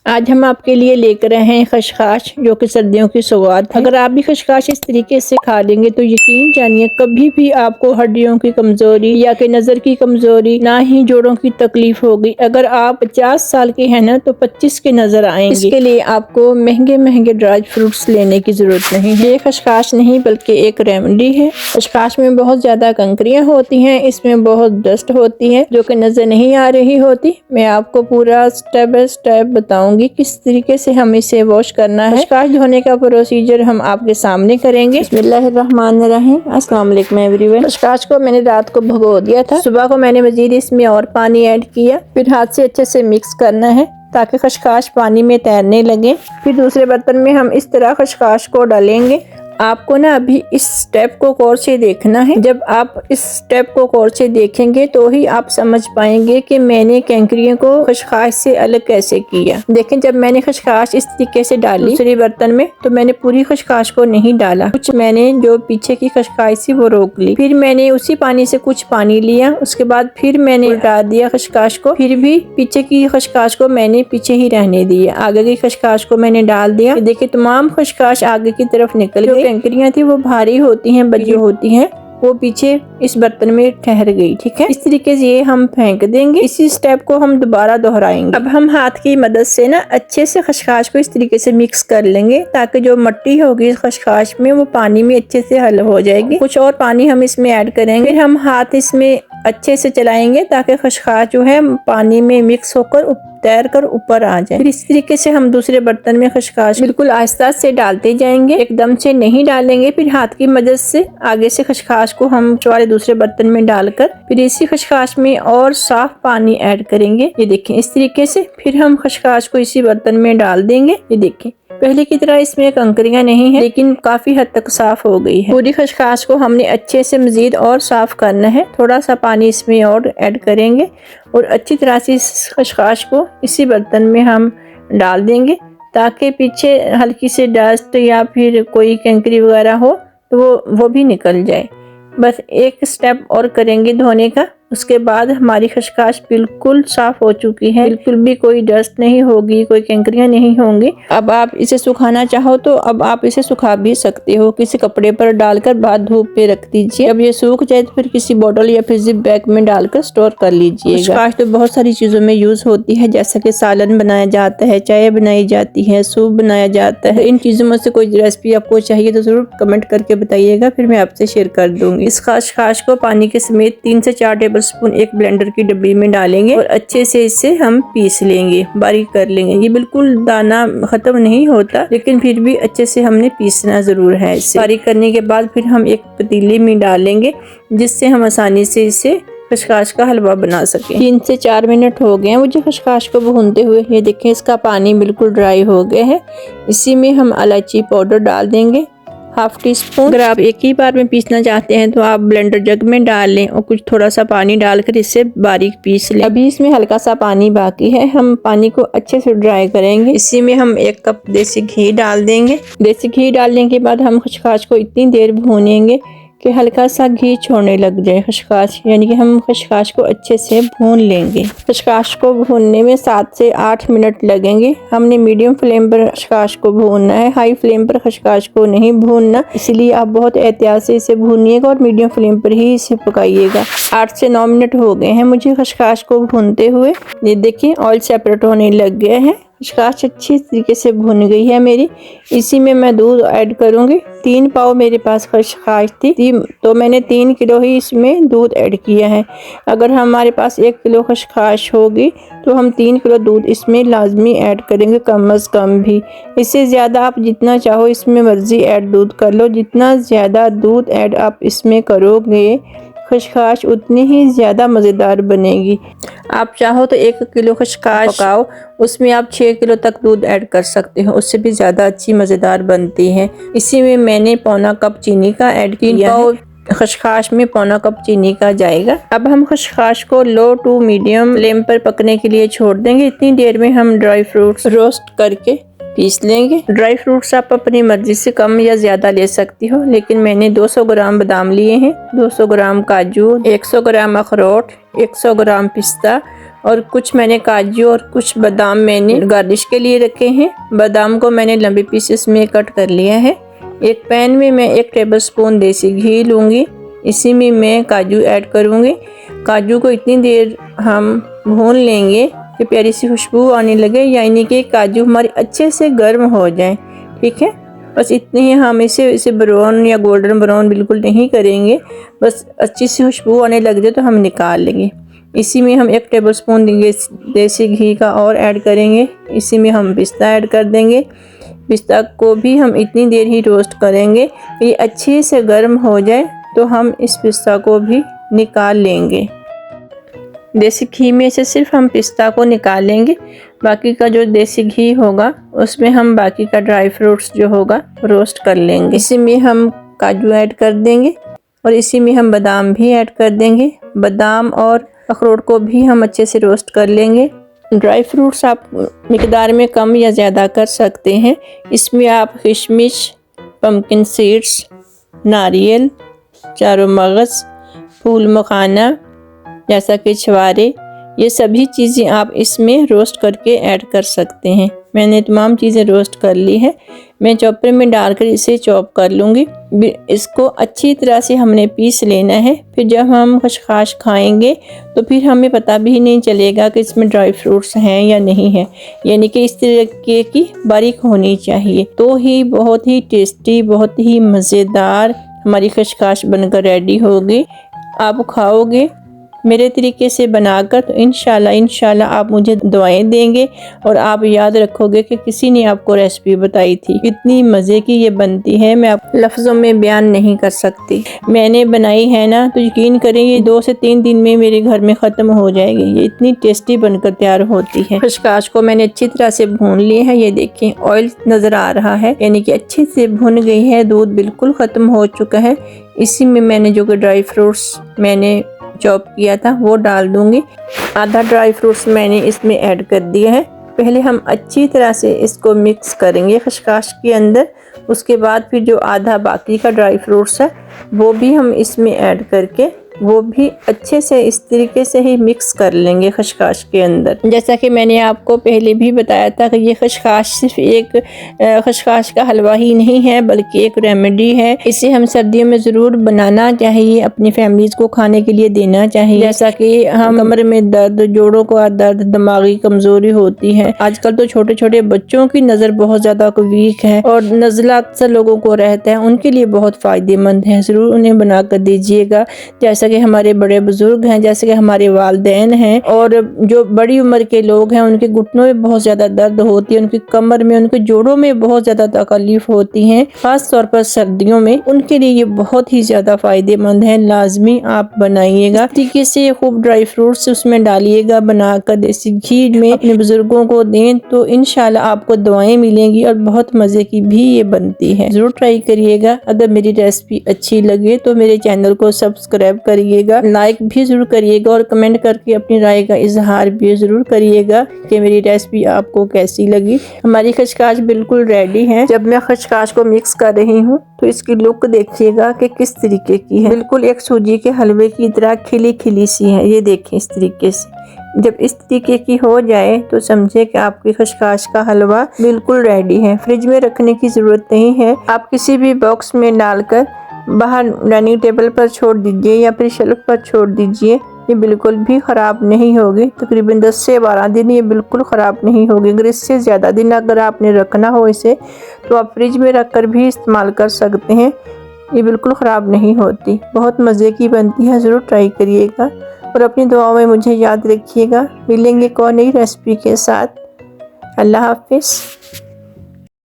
आज हम आपके लिए लेकर आए हैं खशखाश, जो कि सर्दियों की सौगात है। अगर आप भी खशखाश इस तरीके से खा लेंगे तो यकीन जानिए कभी भी आपको हड्डियों की कमजोरी या कि नजर की कमजोरी, ना ही जोड़ों की तकलीफ होगी। अगर आप 50 साल के हैं ना तो 25 के नजर आएंगे। इसके लिए आपको महंगे महंगे ड्राई फ्रूट्स लेने की जरूरत नहीं है। ये खशखाश नहीं बल्कि एक रेमेडी है। खशखाश में बहुत ज्यादा कंकरियां होती हैं, इसमें बहुत डस्ट होती है जो कि नजर नहीं आ रही होती। मैं आपको पूरा स्टेप बाय स्टेप बताऊंगी किस तरीके से हम इसे वॉश करना है। खशखाश धोने का प्रोसीजर हम आपके सामने करेंगे। बिस्मिल्लाहिर्रहमानिर्रहीम। अस्सलाम वालेकुम एवरीवन। खशखाश को मैंने रात को भिगो दिया था। सुबह को मैंने मजीद इसमें और पानी ऐड किया, फिर हाथ से अच्छे से मिक्स करना है ताकि खशखाश पानी में तैरने लगे। फिर दूसरे बर्तन में हम इस तरह खशखाश को डालेंगे। आपको ना अभी इस स्टेप को गौर से देखना है। जब आप इस स्टेप को गौर से देखेंगे तो ही आप समझ पाएंगे कि मैंने कैंकरियों को खशखाश से अलग कैसे किया। देखें, जब मैंने खशखाश इस तरीके से डाली दूसरे बर्तन में तो मैंने पूरी खशखाश को नहीं डाला, कुछ मैंने जो पीछे की खशखाश थी वो रोक ली। फिर मैंने उसी पानी से कुछ पानी लिया, उसके बाद फिर मैंने उल्टा दिया खशखाश को। फिर भी पीछे की खशखाश को मैंने पीछे ही रहने दिया, आगे की खशखाश को मैंने डाल दिया। देखिए तमाम खशखाश आगे की तरफ निकल गई। कैंकरियां थी वो भारी होती हैं, बजी होती हैं, वो पीछे इस बर्तन में ठहर गई। ठीक है, इस तरीके से ये हम फेंक देंगे। इसी स्टेप को हम दोबारा दोहराएंगे। अब हम हाथ की मदद से ना अच्छे से खशखाश को इस तरीके से मिक्स कर लेंगे ताकि जो मिट्टी होगी इस खशखाश में वो पानी में अच्छे से हल हो जाएगी। कुछ और पानी हम इसमें ऐड करेंगे। फिर हम हाथ इसमें अच्छे से चलाएंगे ताकि खशखाश जो है पानी में मिक्स होकर तैर कर ऊपर आ जाए। फिर इस तरीके से हम दूसरे बर्तन में खशखाश बिल्कुल आहिस्ता से डालते जाएंगे, एकदम से नहीं डालेंगे। फिर हाथ की मदद से आगे से खशखाश को हम वाले दूसरे बर्तन में डालकर फिर इसी खशखाश में और साफ पानी ऐड करेंगे। ये देखें इस तरीके से। फिर हम खशखाश को इसी बर्तन में डाल देंगे। ये देखें पहले की तरह इसमें कंकरियां नहीं है, लेकिन काफी हद तक साफ हो गई है। पूरी खशखाश को हमने अच्छे से मजीद और साफ करना है। थोड़ा सा पानी इसमें और ऐड करेंगे और अच्छी तरह से इस खशखाश को इसी बर्तन में हम डाल देंगे ताकि पीछे हल्की से डस्ट या फिर कोई कंकरी वगैरह हो तो वो भी निकल जाए। बस एक स्टेप और करेंगे धोने का, उसके बाद हमारी खशखाश बिल्कुल साफ हो चुकी है। बिल्कुल भी कोई डस्ट नहीं होगी, कोई कैंकरियां नहीं होंगी। अब आप इसे सुखाना चाहो तो अब आप इसे सुखा भी सकते हो, किसी कपड़े पर डालकर बाद धूप पे रख दीजिए। अब ये सूख जाए तो फिर किसी बोतल या फिर जिप बैग में डालकर स्टोर कर लीजिएगा। खशखाश तो बहुत सारी चीजों में यूज होती है, जैसा कि सालन बनाया जाता है, चाय बनाई जाती है, सूप बनाया जाता है। इन चीजों में से कोई रेसिपी आपको चाहिए तो जरूर कमेंट करके बताइएगा, फिर मैं आपसे शेयर कर दूंगी। इस खशखाश को पानी के समेत 3 से 4 टेबल स्पून एक ब्लेंडर की डब्बी में डालेंगे और अच्छे से इसे हम पीस लेंगे, बारीक कर लेंगे। ये बिल्कुल दाना खत्म नहीं होता, लेकिन फिर भी अच्छे से हमने पीसना जरूर है। इसे बारीक करने के बाद फिर हम एक पतीले में डालेंगे जिससे हम आसानी से इसे खशखाश का हलवा बना सकें। 3 से 4 मिनट हो गए हैं मुझे खशखाश को भूनते हुए। ये देखें इसका पानी बिल्कुल ड्राई हो गया है। इसी में हम इलायची पाउडर डाल देंगे, ½ टीस्पून। अगर आप एक ही बार में पीसना चाहते हैं तो आप ब्लेंडर जग में डाल लें और कुछ थोड़ा सा पानी डालकर इसे बारीक पीस लें। अभी इसमें हल्का सा पानी बाकी है, हम पानी को अच्छे से ड्राई करेंगे। इसी में हम 1 कप देसी घी डाल देंगे। देसी घी डालने के बाद हम खशखाश को इतनी देर भूनेंगे कि हल्का सा घी छोड़ने लग जाए खशखाश, यानी कि हम खशखाश को अच्छे से भून लेंगे। खशखाश को भूनने में 7 से 8 मिनट लगेंगे। हमने मीडियम फ्लेम पर खशखाश को भूनना है, हाई फ्लेम पर खशखाश को नहीं भूनना, इसलिए आप बहुत एहतियात से इसे भूनिएगा और मीडियम फ्लेम पर ही इसे पकाइएगा। 8 से 9 मिनट हो गए हैं मुझे खशखाश को भूनते हुए। ये देखिए ऑयल सेपरेट होने लग गया है, खशखाश अच्छी तरीके से भुन गई है मेरी। इसी में मैं दूध ऐड करूंगी। 3 पाव मेरे पास खशखाश थी तो मैंने 3 किलो ही इसमें दूध ऐड किया है। अगर हमारे पास 1 किलो खशखाश होगी तो हम 3 किलो दूध इसमें लाजमी ऐड करेंगे, कम अज़ कम भी। इससे ज़्यादा आप जितना चाहो इसमें मर्ज़ी ऐड दूध कर लो। जितना ज़्यादा दूध ऐड आप इसमें करोगे खशखाश उतनी ही ज़्यादा मज़ेदार बनेगी। आप चाहो तो 1 किलो खशखाश पकाओ, उसमें आप 6 किलो तक दूध ऐड कर सकते हो, उससे भी ज़्यादा अच्छी मज़ेदार बनती है। इसी में मैंने पौना कप चीनी का ऐड किया है। खशखाश में पौना कप चीनी का जाएगा। अब हम खशखाश को लो टू मीडियम फ्लेम पर पकने के लिए छोड़ देंगे। इतनी देर में हम ड्राई फ्रूट्स रोस्ट करके पीस लेंगे। ड्राई फ्रूट्स आप अपनी मर्जी से कम या ज़्यादा ले सकती हो, लेकिन मैंने 200 ग्राम बादाम लिए हैं, 200 ग्राम काजू, 100 ग्राम अखरोट, 100 ग्राम पिस्ता और कुछ मैंने काजू और कुछ बादाम मैंने गार्निश के लिए रखे हैं। बादाम को मैंने लंबे पीसेस में कट कर लिया है। एक पैन में मैं 1 टेबलस्पून देसी घी लूँगी। इसी में मैं काजू ऐड करूँगी। काजू को इतनी देर हम भून लेंगे कि प्यारी सी खुशबू आने लगे, यानी कि काजू हमारे अच्छे से गर्म हो जाए। ठीक है, बस इतने ही हम इसे ब्राउन या गोल्डन ब्राउन बिल्कुल नहीं करेंगे, बस अच्छी सी खुशबू आने लग जाए तो हम निकाल लेंगे। इसी में हम 1 टेबलस्पून देसी घी का और ऐड करेंगे। इसी में हम पिस्ता ऐड कर देंगे। पिस्ता को भी हम इतनी देर ही रोस्ट करेंगे कि ये अच्छे से गर्म हो जाए, तो हम इस पिस्ता को भी निकाल लेंगे। देसी घी में से सिर्फ हम पिस्ता को निकालेंगे, बाकी का जो देसी घी होगा उसमें हम बाकी का ड्राई फ्रूट्स जो होगा रोस्ट कर लेंगे। इसी में हम काजू ऐड कर देंगे और इसी में हम बादाम भी ऐड कर देंगे। बादाम और अखरोट को भी हम अच्छे से रोस्ट कर लेंगे। ड्राई फ्रूट्स आप मिकदार में कम या ज़्यादा कर सकते हैं। इसमें आप किशमिश, पम्पकिन सीड्स, नारियल, चारों मगज़, फूल मखाना जैसा कि छुहारे, ये सभी चीज़ें आप इसमें रोस्ट करके ऐड कर सकते हैं। मैंने तमाम चीज़ें रोस्ट कर ली है। मैं चॉपर में डालकर इसे चॉप कर लूँगी। इसको अच्छी तरह से हमने पीस लेना है। फिर जब हम खशखाश खाएंगे तो फिर हमें पता भी नहीं चलेगा कि इसमें ड्राई फ्रूट्स हैं या नहीं है, यानी कि इस तरीके की बारीक होनी चाहिए, तो ही बहुत ही टेस्टी, बहुत ही मज़ेदार हमारी खशखाश बनकर रेडी होगी। आप खाओगे मेरे तरीके से बनाकर तो इंशाल्लाह आप मुझे दुआएं देंगे और आप याद रखोगे कि किसी ने आपको रेसिपी बताई थी। इतनी मज़े की ये बनती है, मैं आप लफ्ज़ों में बयान नहीं कर सकती। मैंने बनाई है ना, तो यकीन करें ये 2 से 3 दिन में मेरे घर में ख़त्म हो जाएगी। ये इतनी टेस्टी बनकर तैयार होती है। खशखाश को मैंने अच्छी तरह से भून लिया है। ये देखिए ऑयल नज़र आ रहा है, यानी कि अच्छे से भुन गई है। दूध बिल्कुल ख़त्म हो चुका है। इसी में मैंने जो कि ड्राई फ्रूट्स मैंने चॉप किया था वो डाल दूंगी। आधा ड्राई फ्रूट्स मैंने इसमें ऐड कर दिया है। पहले हम अच्छी तरह से इसको मिक्स करेंगे खशखाश के अंदर। उसके बाद फिर जो आधा बाकी का ड्राई फ्रूट्स है वो भी हम इसमें ऐड करके वो भी अच्छे से इस तरीके से ही मिक्स कर लेंगे खशखाश के अंदर। जैसा कि मैंने आपको पहले भी बताया था कि ये खशखाश सिर्फ एक खशखाश का हलवा ही नहीं है, बल्कि एक रेमेडी है। इसे हम सर्दियों में ज़रूर बनाना चाहिए, अपनी फैमिलीज़ को खाने के लिए देना चाहिए। जैसा कि हम कमर में दर्द, जोड़ों का दर्द, दिमागी कमज़ोरी होती है। आजकल तो छोटे छोटे बच्चों की नज़र बहुत ज़्यादा वीक है और नज़ला अक्सर लोगों को रहता है, उनके लिए बहुत फ़ायदेमंद है। ज़रूर उन्हें बना कर दीजिएगा। जैसा कि हमारे बड़े बुजुर्ग हैं, जैसे कि हमारे वालिदैन हैं, और जो बड़ी उम्र के लोग हैं उनके घुटनों में बहुत ज़्यादा दर्द होती है, उनकी कमर में, उनके जोड़ों में बहुत ज़्यादा तकलीफ होती है, ख़ास तौर पर सर्दियों में। उनके लिए ये बहुत ही ज़्यादा फ़ायदेमंद है। लाजमी आप बनाइएगा। इस तरीके से खूब ड्राई फ्रूट्स उसमें डालिएगा, बनाकर देसी घी में अपने बुजुर्गों को दें तो इंशाल्लाह आपको दुआएं मिलेंगी और बहुत मज़े की भी ये बनती है। ज़रूर ट्राई करिएगा। अगर मेरी रेसिपी अच्छी लगे तो मेरे चैनल को सब्सक्राइब करिएगा, लाइक भी ज़रूर करिएगा और कमेंट करके अपनी राय का इजहार भी ज़रूर करिएगा कि मेरी रेसिपी आपको कैसी लगी। हमारी खशखाश बिल्कुल रेडी है। जब मैं खशखाश को मिक्स कर रही हूँ तो इसकी लुक देखिएगा कि किस तरीके की है। बिल्कुल एक सूजी के हलवे की तरह खिली खिली सी है। ये देखें इस तरीके से। जब इस तरीके की हो जाए तो समझे कि आपकी खशखाश का हलवा बिल्कुल रेडी है। फ्रिज में रखने की ज़रूरत नहीं है। आप किसी भी बॉक्स में डालकर बाहर डाइनिंग टेबल पर छोड़ दीजिए या फिर शेल्फ पर छोड़ दीजिए। ये बिल्कुल भी ख़राब नहीं होगी। तकरीबन 10 से 12 दिन ये बिल्कुल ख़राब नहीं होगी। अगर इससे ज़्यादा दिन अगर आपने रखना हो इसे तो आप फ्रिज में रख कर भी इस्तेमाल कर सकते हैं। ये बिल्कुल ख़राब नहीं होती, बहुत मज़े की बनती है। ज़रूर ट्राई करिएगा और अपनी दुआओं में मुझे याद रखिएगा। मिलेंगे एक और नई रेसिपी के साथ। अल्लाह हाफिज़।